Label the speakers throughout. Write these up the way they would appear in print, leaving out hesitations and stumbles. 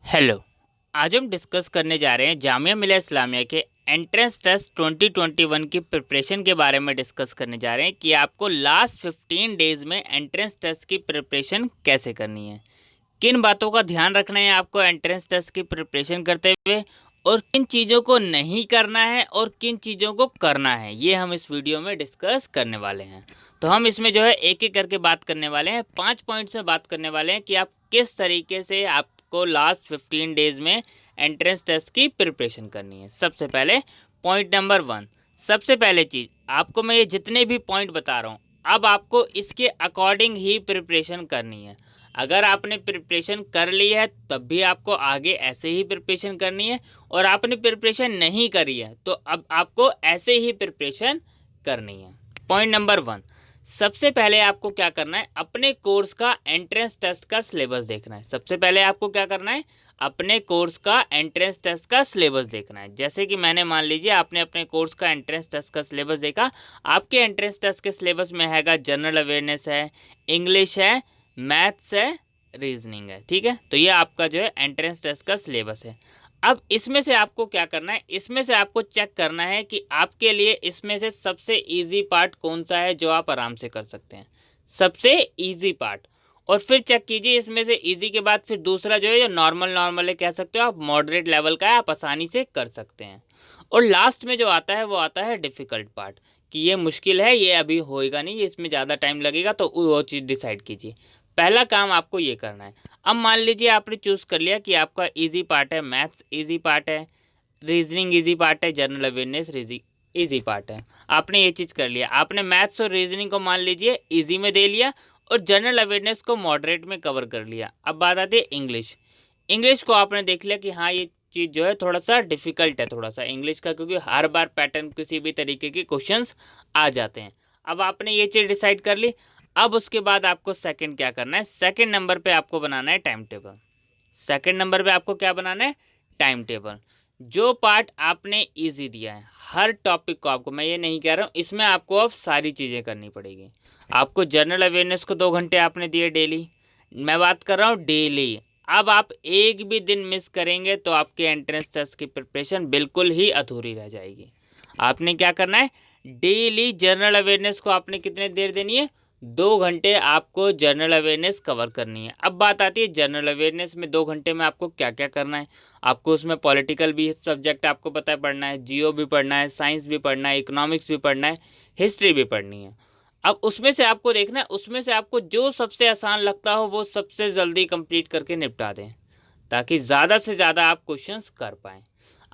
Speaker 1: Hello. आज हम discuss करने जा रहे हैं जामिया मिलिया इस्लामिया के एंट्रेंस टेस्ट 2021 की प्रिपरेशन के बारे में डिस्कस करने जा रहे हैं कि आपको लास्ट 15 डेज में एंट्रेंस टेस्ट की प्रिपरेशन कैसे करनी है, किन बातों का ध्यान रखना है आपको एंट्रेंस टेस्ट की प्रिपरेशन करते हुए, और किन चीज़ों को नहीं करना है और किन चीज़ों को करना है, ये हम इस वीडियो में डिस्कस करने वाले हैं। तो हम इसमें जो है एक एक करके बात करने वाले हैं, 5 पॉइंट्स में बात करने वाले हैं कि आप किस तरीके से आपको लास्ट 15 डेज में एंट्रेंस टेस्ट की प्रिपरेशन करनी है। सबसे पहले पॉइंट नंबर 1, सबसे पहले चीज़ आपको मैं ये जितने भी पॉइंट बता रहा हूँ, अब आपको इसके अकॉर्डिंग ही प्रिपरेशन करनी है। अगर आपने प्रिपरेशन कर ली है तब भी आपको आगे ऐसे ही प्रिपरेशन करनी है, और आपने प्रिपरेशन नहीं करी है तो अब आपको ऐसे ही प्रिपरेशन करनी है। पॉइंट नंबर 1, सबसे पहले आपको क्या करना है, अपने कोर्स का एंट्रेंस टेस्ट का सिलेबस देखना है। सबसे पहले आपको क्या करना है, अपने कोर्स का एंट्रेंस टेस्ट का सिलेबस देखना है। जैसे कि मैंने मान लीजिए आपने अपने कोर्स का एंट्रेंस टेस्ट का सिलेबस देखा, आपके एंट्रेंस टेस्ट के सिलेबस में हैगा जनरल अवेयरनेस है, इंग्लिश है, मैथ्स है, रीजनिंग है। ठीक है, तो ये आपका जो है एंट्रेंस टेस्ट का सिलेबस है। अब इसमें से आपको क्या करना है, इसमें से आपको चेक करना है कि आपके लिए इसमें से सबसे इजी पार्ट कौन सा है जो आप आराम से कर सकते हैं, सबसे इजी पार्ट। और फिर चेक कीजिए इसमें से इजी के बाद फिर दूसरा जो है जो नॉर्मल नॉर्मल है, कह सकते हो आप मॉडरेट लेवल का है, आप आसानी से कर सकते हैं। और लास्ट में जो आता है वो आता है डिफ़िकल्ट पार्ट, कि ये मुश्किल है, ये अभी होएगा नहीं, इसमें ज़्यादा टाइम लगेगा, तो वो चीज़ डिसाइड कीजिए। पहला काम आपको ये करना है। अब मान लीजिए आपने चूज़ कर लिया कि आपका इजी पार्ट है, मैथ्स इजी पार्ट है, रीजनिंग इजी पार्ट है, जनरल अवेयरनेस इजी पार्ट है। आपने ये चीज़ कर लिया, आपने मैथ्स और रीजनिंग को मान लीजिए इजी में दे लिया और जनरल अवेयरनेस को मॉडरेट में कवर कर लिया। अब बात आती है इंग्लिश। इंग्लिश को आपने देख लिया कि हाँ ये चीज़ जो है थोड़ा सा डिफ़िकल्ट है, थोड़ा सा इंग्लिश का, क्योंकि हर बार पैटर्न किसी भी तरीके के क्वेश्चंस आ जाते हैं। अब आपने ये चीज़ डिसाइड कर ली। अब उसके बाद आपको सेकंड क्या करना है, सेकंड नंबर पे आपको बनाना है टाइम टेबल। सेकंड नंबर पे आपको क्या बनाना है, टाइम टेबल। जो पार्ट आपने इजी दिया है हर टॉपिक को, आपको मैं ये नहीं कह रहा हूँ इसमें आपको अब सारी चीज़ें करनी पड़ेगी। आपको जनरल अवेयरनेस को 2 घंटे आपने दिए डेली, मैं बात कर रहा हूँ डेली। अब आप एक भी दिन मिस करेंगे तो आपके एंट्रेंस टेस्ट की प्रिपरेशन बिल्कुल ही अधूरी रह जाएगी। आपने क्या करना है, डेली जनरल अवेयरनेस को आपने कितने देर देनी है, 2 घंटे आपको जनरल अवेयरनेस कवर करनी है। अब बात आती है जनरल अवेयरनेस में 2 घंटे में आपको क्या क्या करना है। आपको उसमें पॉलिटिकल भी सब्जेक्ट आपको पता है पढ़ना है, जियो भी पढ़ना है, साइंस भी पढ़ना है, इकोनॉमिक्स भी पढ़ना है, हिस्ट्री भी पढ़नी है। अब उसमें से आपको देखना है, उसमें से आपको जो सबसे आसान लगता हो वो सबसे जल्दी कंप्लीट करके निपटा दें, ताकि ज़्यादा से ज़्यादा आप क्वेश्चंस कर पाएँ।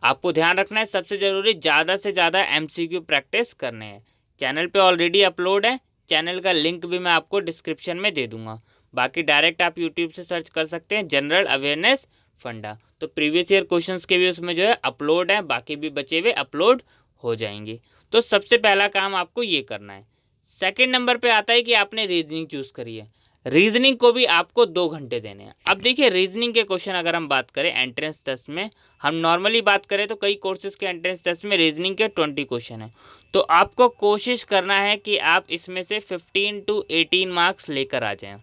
Speaker 1: आपको ध्यान रखना है सबसे ज़रूरी, ज़्यादा से ज़्यादा एमसीक्यू प्रैक्टिस करने हैं। चैनल पे ऑलरेडी अपलोड है, चैनल का लिंक भी मैं आपको डिस्क्रिप्शन में दे दूंगा। बाकी डायरेक्ट आप यूट्यूब से सर्च कर सकते हैं जनरल अवेयरनेस फंडा, तो प्रीवियस ईयर क्वेश्चंस के भी उसमें जो है अपलोड है, बाकी भी बचे हुए अपलोड हो जाएंगे। तो सबसे पहला काम आपको ये करना है। सेकेंड नंबर पे आता है कि आपने रीजनिंग चूज़ करी है, रीजनिंग को भी आपको 2 घंटे देने हैं। अब देखिए रीजनिंग के क्वेश्चन अगर हम बात करें एंट्रेंस टेस्ट में, हम नॉर्मली बात करें तो कई कोर्सेज के एंट्रेंस टेस्ट में रीजनिंग के 20 क्वेश्चन हैं। तो आपको कोशिश करना है कि आप इसमें से 15 टू 18 मार्क्स लेकर आ जाएं,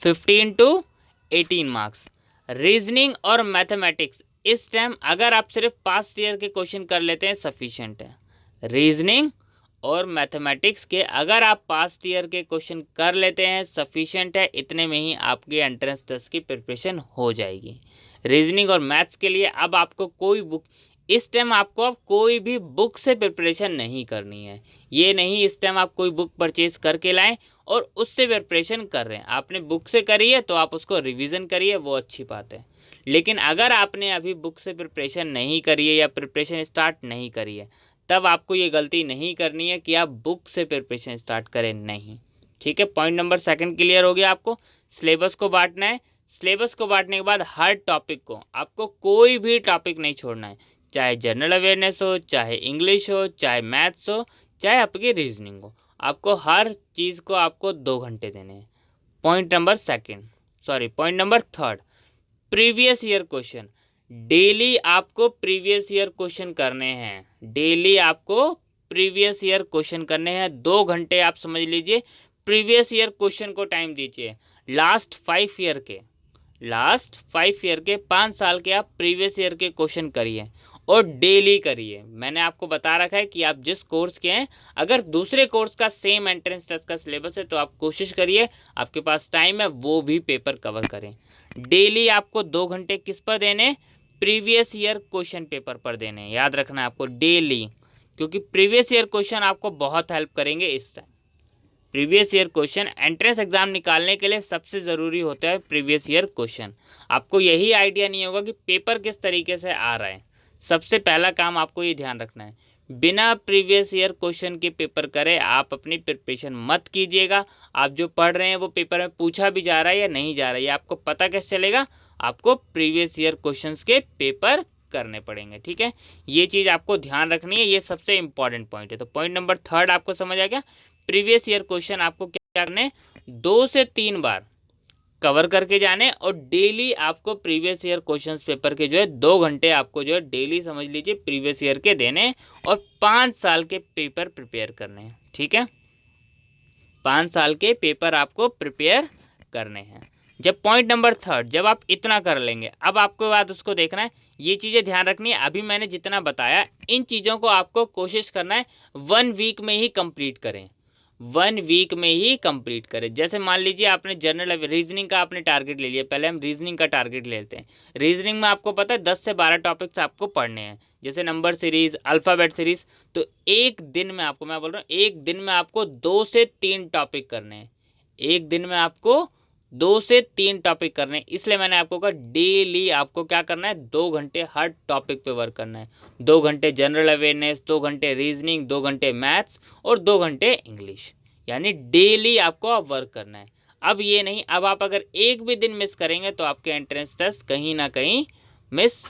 Speaker 1: 15 टू 18 मार्क्स। रीजनिंग और मैथमेटिक्स इस टाइम अगर आप सिर्फ पास्ट ईयर के क्वेश्चन कर लेते हैं सफिशेंट है। रीजनिंग और मैथमेटिक्स के अगर आप पास्ट ईयर के क्वेश्चन कर लेते हैं सफिशेंट है, इतने में ही आपकी एंट्रेंस टेस्ट की प्रिपरेशन हो जाएगी। रीजनिंग और मैथ्स के लिए अब आपको कोई बुक, इस टाइम आपको अब कोई भी बुक से प्रिपरेशन नहीं करनी है। ये नहीं इस टाइम आप कोई बुक परचेज करके लाएं और उससे प्रिपरेशन कर रहे हैं। आपने बुक से करी है तो आप उसको रिवीजन करिए, वो अच्छी बात है। लेकिन अगर आपने अभी बुक से प्रिपरेशन नहीं करी है या प्रिपरेशन स्टार्ट नहीं करी है, तब आपको ये गलती नहीं करनी है कि आप बुक से प्रिपरेशन स्टार्ट करें, नहीं। ठीक है, पॉइंट नंबर सेकंड क्लियर हो गया। आपको सिलेबस को बांटना है। सिलेबस को बांटने के बाद हर टॉपिक को आपको कोई भी टॉपिक नहीं छोड़ना है, चाहे जनरल अवेयरनेस हो, चाहे इंग्लिश हो, चाहे मैथ्स हो, चाहे आपकी रीजनिंग हो, आपको हर चीज़ को आपको 2 घंटे देने हैं। Point number second, sorry point number third, previous year question. Daily आपको प्रीवियस ईयर क्वेश्चन करने हैं, डेली आपको प्रीवियस ईयर क्वेश्चन करने हैं। 2 घंटे आप समझ लीजिए प्रीवियस ईयर क्वेश्चन को टाइम दीजिए, लास्ट 5 ईयर के, लास्ट 5 ईयर के 5 साल के आप प्रीवियस ईयर के क्वेश्चन करिए और डेली करिए। मैंने आपको बता रखा है कि आप जिस कोर्स के हैं, अगर दूसरे कोर्स का सेम एंट्रेंस टेस्ट का सिलेबस है तो आप कोशिश करिए, आपके पास टाइम है, वो भी पेपर कवर करें। डेली आपको 2 घंटे किस पर देने? प्रीवियस ईयर क्वेश्चन पेपर पर देने। याद रखना है आपको डेली, क्योंकि प्रीवियस ईयर क्वेश्चन आपको बहुत हेल्प करेंगे इस time. Previous year question entrance exam निकालने के लिए सबसे ज़रूरी होता है प्रीवियस ईयर क्वेश्चन। आपको यही आइडिया नहीं होगा कि पेपर किस तरीके से आ रहा है। सबसे पहला काम आपको ये ध्यान रखना है, बिना प्रीवियस ईयर क्वेश्चन के पेपर करें आप अपनी प्रिपरेशन मत कीजिएगा। आप जो पढ़ रहे हैं वो पेपर में पूछा भी जा रहा है या नहीं जा रहा है, ये आपको पता कैसे चलेगा? आपको प्रीवियस ईयर क्वेश्चंस के पेपर करने पड़ेंगे। ठीक है, ये चीज़ आपको ध्यान रखनी है, ये सबसे इंपॉर्टेंट पॉइंट है। तो पॉइंट नंबर 3 आपको समझ आ गया। प्रीवियस ईयर क्वेश्चन आपको क्या करने? 2 से 3 बार कवर करके जाने और डेली आपको प्रीवियस ईयर क्वेश्चंस पेपर के जो है 2 घंटे आपको जो है डेली समझ लीजिए प्रीवियस ईयर के देने और 5 साल के पेपर प्रिपेयर करने हैं। ठीक है, 5 साल के पेपर आपको प्रिपेयर करने हैं। जब पॉइंट नंबर 3, जब आप इतना कर लेंगे, अब आपको बाद उसको देखना है, ये चीज़ें ध्यान रखनी है। अभी मैंने जितना बताया इन चीज़ों को आपको कोशिश करना है 1 वीक में ही कंप्लीट करें। 1 वीक में ही कंप्लीट करें। जैसे मान लीजिए आपने जनरल रीजनिंग का आपने टारगेट ले लिया, पहले हम रीजनिंग का टारगेट लेते हैं। रीजनिंग में आपको पता है 10 से 12 टॉपिक्स आपको पढ़ने हैं, जैसे नंबर सीरीज, अल्फ़ाबेट सीरीज। तो एक दिन में आपको, मैं बोल रहा हूँ एक दिन में आपको 2 से 3 टॉपिक करने हैं। एक दिन में आपको 2 से 3 टॉपिक करने हैं। इसलिए मैंने आपको कहा डेली आपको क्या करना है, 2 घंटे हर टॉपिक पे वर्क करना है। 2 घंटे जनरल अवेयरनेस, 2 घंटे रीजनिंग, 2 घंटे मैथ्स और 2 घंटे इंग्लिश, यानी डेली आपको अब वर्क करना है। अब ये नहीं, अब आप अगर एक भी दिन मिस करेंगे तो आपके एंट्रेंस टेस्ट कहीं ना कहीं मिस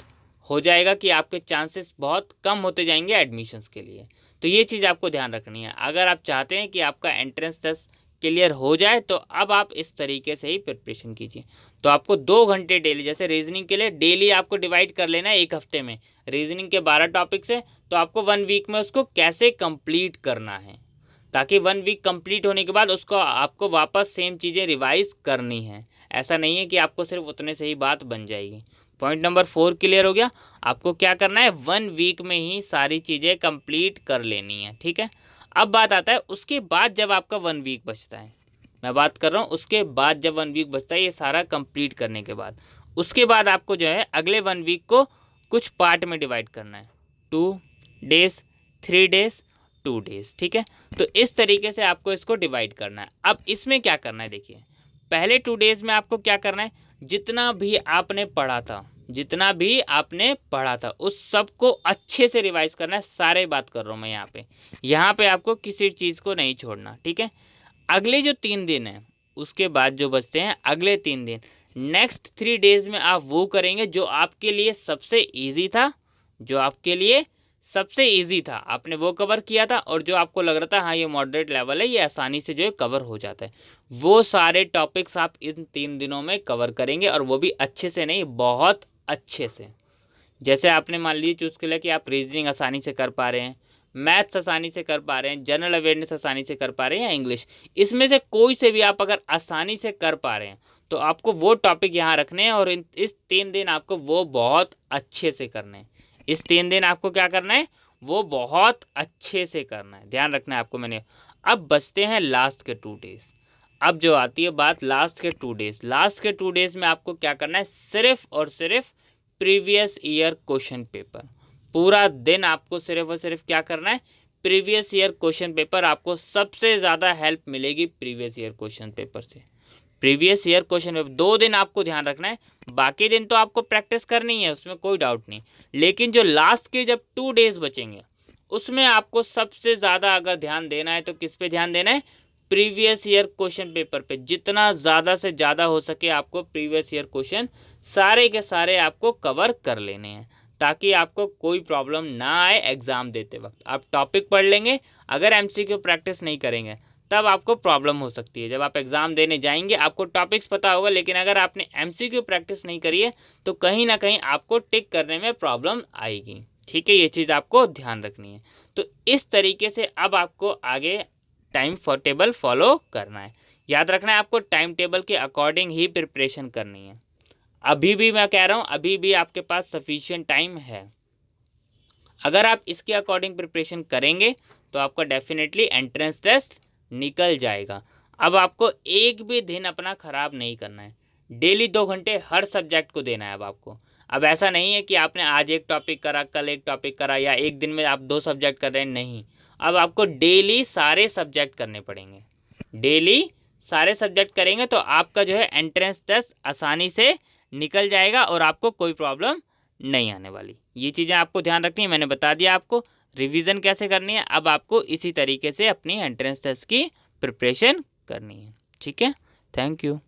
Speaker 1: हो जाएगा, कि आपके चांसेस बहुत कम होते जाएंगे एडमिशन्स के लिए। तो ये चीज़ आपको ध्यान रखनी है। अगर आप चाहते हैं कि आपका एंट्रेंस टेस्ट क्लियर हो जाए तो अब आप इस तरीके से ही प्रिपरेशन कीजिए। तो आपको 2 घंटे डेली, जैसे रीजनिंग के लिए डेली आपको डिवाइड कर लेना है एक हफ्ते में। रीजनिंग के 12 टॉपिक्स है तो आपको 1 वीक में उसको कैसे कंप्लीट करना है, ताकि 1 वीक कंप्लीट होने के बाद उसको आपको वापस सेम चीज़ें रिवाइज करनी है। ऐसा नहीं है कि आपको सिर्फ उतने से ही बात बन जाएगी। पॉइंट नंबर 4 क्लियर हो गया। आपको क्या करना है, 1 वीक में ही सारी चीज़ें कंप्लीट कर लेनी है। ठीक है, अब बात आता है उसके बाद जब आपका 1 वीक बचता है, मैं बात कर रहा हूँ उसके बाद जब 1 वीक बचता है ये सारा कंप्लीट करने के बाद, उसके बाद आपको जो है अगले 1 वीक को कुछ पार्ट में डिवाइड करना है, 2 डेज, 3 डेज, 2 डेज। ठीक है, तो इस तरीके से आपको इसको डिवाइड करना है। अब इसमें क्या करना है, देखिए पहले 2 डेज में आपको क्या करना है, जितना भी आपने पढ़ा था, जितना भी आपने पढ़ा था उस सब को अच्छे से रिवाइज करना है। सारे बात कर रहा हूँ मैं यहाँ पे आपको किसी चीज़ को नहीं छोड़ना। ठीक है, अगले जो 3 दिन हैं उसके बाद जो बचते हैं अगले 3 दिन, नेक्स्ट 3 डेज में आप वो करेंगे जो आपके लिए सबसे ईजी था, जो आपके लिए सबसे ईजी था आपने वो कवर किया था, और जो आपको लग रहा था हाँ ये मॉडरेट लेवल है, ये आसानी से जो है कवर हो जाता है, वो सारे टॉपिक्स आप इन 3 दिनों में कवर करेंगे, और वो भी अच्छे से नहीं, बहुत अच्छे से। जैसे आपने मान लीजिए चूज़ कर लिया कि आप रीजनिंग आसानी से कर पा रहे हैं, मैथ्स आसानी से कर पा रहे हैं, जनरल अवेयरनेस आसानी से कर पा रहे हैं, या इंग्लिश, इसमें से कोई से भी आप अगर आसानी से कर पा रहे हैं तो आपको वो टॉपिक यहाँ रखने हैं, और इस 3 दिन आपको वो बहुत अच्छे से करने हैं। इस 3 दिन आपको क्या करना है, वो बहुत अच्छे से करना है, ध्यान रखना है आपको। मैंने अब बचते हैं लास्ट के 2 डेज। अब जो आती है बात लास्ट के 2 डेज, लास्ट के 2 डेज में आपको क्या करना है, सिर्फ और सिर्फ प्रीवियस ईयर क्वेश्चन पेपर। पूरा दिन आपको सिर्फ और सिर्फ क्या करना है, प्रीवियस ईयर क्वेश्चन पेपर। आपको सबसे ज़्यादा हेल्प मिलेगी प्रीवियस ईयर क्वेश्चन पेपर से। प्रीवियस ईयर क्वेश्चन पेपर 2 दिन आपको ध्यान रखना है, बाकी दिन तो आपको प्रैक्टिस करनी है, उसमें कोई डाउट नहीं। लेकिन जो लास्ट के जब 2 डेज बचेंगे उसमें आपको सबसे ज़्यादा अगर ध्यान देना है तो किस पे ध्यान देना है, प्रीवियस ईयर क्वेश्चन पेपर पे। जितना ज़्यादा से ज़्यादा हो सके आपको प्रीवियस ईयर क्वेश्चन सारे के सारे आपको कवर कर लेने हैं, ताकि आपको कोई प्रॉब्लम ना आए एग्ज़ाम देते वक्त। आप टॉपिक पढ़ लेंगे, अगर एमसीक्यू प्रैक्टिस नहीं करेंगे तब आपको प्रॉब्लम हो सकती है। जब आप एग्ज़ाम देने जाएंगे आपको टॉपिक्स पता होगा, लेकिन अगर आपने एमसीक्यू प्रैक्टिस नहीं करी है तो कहीं ना कहीं आपको टिक करने में प्रॉब्लम आएगी। ठीक है, ये चीज़ आपको ध्यान रखनी है। तो इस तरीके से अब आपको आगे टाइम टेबल फॉलो करना है। याद रखना है आपको टाइम टेबल के अकॉर्डिंग ही प्रिपरेशन करनी है। अभी भी मैं कह रहा हूँ, अभी भी आपके पास सफिशिएंट टाइम है। अगर आप इसके अकॉर्डिंग प्रिपरेशन करेंगे तो आपका डेफिनेटली एंट्रेंस टेस्ट निकल जाएगा। अब आपको एक भी दिन अपना ख़राब नहीं करना है, डेली 2 घंटे हर सब्जेक्ट को देना है अब आपको। अब ऐसा नहीं है कि आपने आज एक टॉपिक करा, कल एक टॉपिक करा, या एक दिन में आप 2 सब्जेक्ट कर रहे हैं, नहीं। अब आपको डेली सारे सब्जेक्ट करने पड़ेंगे। डेली सारे सब्जेक्ट करेंगे तो आपका जो है एंट्रेंस टेस्ट आसानी से निकल जाएगा और आपको कोई प्रॉब्लम नहीं आने वाली। ये चीज़ें आपको ध्यान रखनी है, मैंने बता दिया आपको रिवीजन कैसे करनी है। अब आपको इसी तरीके से अपनी एंट्रेंस टेस्ट की प्रिपरेशन करनी है। ठीक है, थैंक यू।